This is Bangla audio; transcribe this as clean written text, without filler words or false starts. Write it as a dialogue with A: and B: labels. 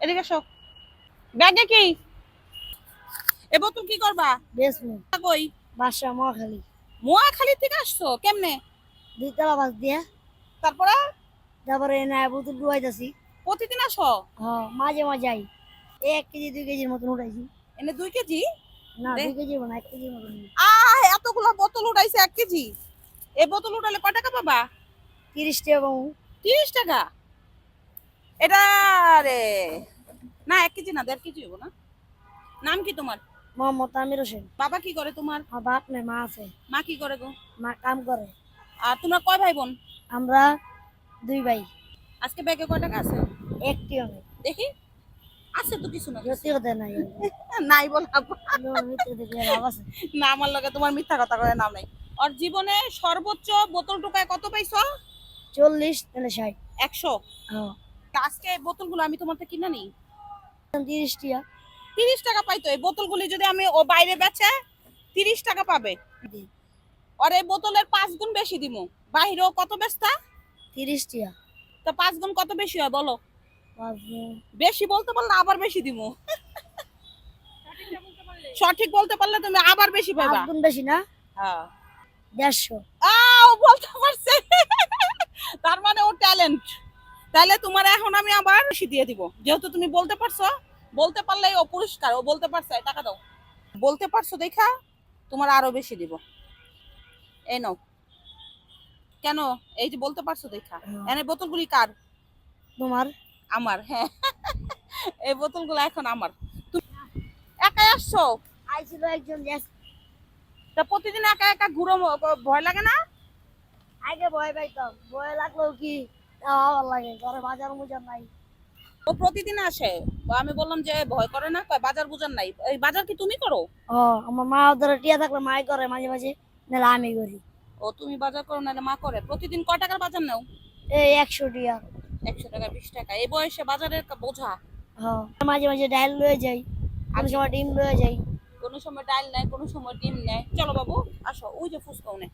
A: এদিকে এসো। ব্যাগে কি? এ বোতল কি করবা?
B: বেসমু
A: কই?
B: বাসা মহাখালী
A: মোয়াখালী থেকে আসছো কেমনে?
B: 2 তলা বাস দিয়া।
A: তারপরে
B: তারপরে এনে বোতল ডুবাইতেছি।
A: প্রতিদিন আসো?
B: মাঝে মাঝে আই। এই 1 কেজি 2 কেজির মতন উঠাইছি।
A: এনে 2 কেজি?
B: না
A: দে
B: 2 কেজি না 1 কেজির মতন।
A: এতগুলো বোতল উঠাইছে 1 কেজি। এই বোতল উঠালে কয় টাকা পাবা?
B: 30 টাকা পাবো।
A: 30 টাকা? এটা রে না, 1 কেজি না, 1.5 কেজি হবো না। নাম কি তোমার?
B: মোহাম্মদ আমির হোসেন।
A: বাবা কি করে তোমার?
B: আমার বাপ নেই, মা আছে।
A: মা কি করে গো?
B: মা কাম করে।
A: আর তোমরা কয় ভাই বোন?
B: আমরা 2 ভাই।
A: আজকে ব্যাগে কয় টাকা আছে?
B: একটিও নেই।
A: দেখি। আছে তো কিছু না।
B: সত্যি কথা নাই।
A: নাই বললাম।
B: মিথ্যে দেখে লাভ আছে?
A: না, আমার লগে তোমার মিথ্যা কথা করে নাম নাই। আর জীবনে সর্বোচ্চ বোতল টোকায় কত পাইছো?
B: 40 তাহলে 60।
A: 100?
B: হ্যাঁ।
A: তা আজকে এই বোতলগুলো আমি তোমার থেকে কিনে নিই।
B: 30 টাকা।
A: 30 টাকা পাইতো এই বোতলগুলি, যদি আমি ও বাইরে বেচে 30 টাকা পাবে।
B: দি।
A: আর এই বোতলের 5 গুণ বেশি দিমু। বাহিরেও কত বেচতা?
B: 30 টাকা।
A: তো 5 গুণ কত বেশি হয় বলো?
B: 5
A: বেশি বলতে পারলে আবার বেশি দিমু। সঠিক বলতে পারলে তুমি আবার বেশি পাইবা।
B: গুণ বেশি না?
A: হ্যাঁ।
B: 150।
A: ও বলতে পারছে। তার মানে ও ট্যালেন্ট। তাহলে তোমার এখন আমি আবার বেশি দিয়ে দিব, যেহেতু তুমি বলতে পারছো। বলতে পারলেই ও পুরস্কার, ও বলতে পারছে, টাকা দাও। বলতে পারছো দেখা তোমার আরো বেশি দিব। এই নাও। কেন? এই যে বলতে পারছো দেখা। এনে বোতলগুলি কার?
B: তোমার।
A: আমার, হ্যাঁ। এই বোতলগুলো এখন আমার। তুমি একাই আসছো?
B: আইছিল একজন।
A: তা প্রতিদিন একা একা ঘুরো, ভয় লাগে না?
B: আগে ভয় পাইতাম, ভয় লাগলো কি ভালো লাগে, ঘরে বাজার মুজার নাই।
A: ও প্রতিদিন আসে। আমি বললাম যে ভয় করে না, কয় বাজার বুজার নাই। এই বাজার কি তুমি করো?
B: আমার মা ওদের টিয়া থাকলে মাই করে মাঝে মাঝে, নাহলে আমি করি।
A: ও তুমি বাজার করো নাহলে মা করে? প্রতিদিন কয় টাকার বাজার নাও?
B: এই 100 টাকা।
A: 100 টাকা, 20 টাকা? এই বয়সে বাজারের বোঝা।
B: মাঝে মাঝে ডাল লয়ে যাই, কোনো সময় ডিম লয়ে যাই।
A: কোনো সময় ডাল নেয়, কোনো সময় ডিম নেয়। চলো বাবু, আসো, ওই যে ফুচকাও নেয়।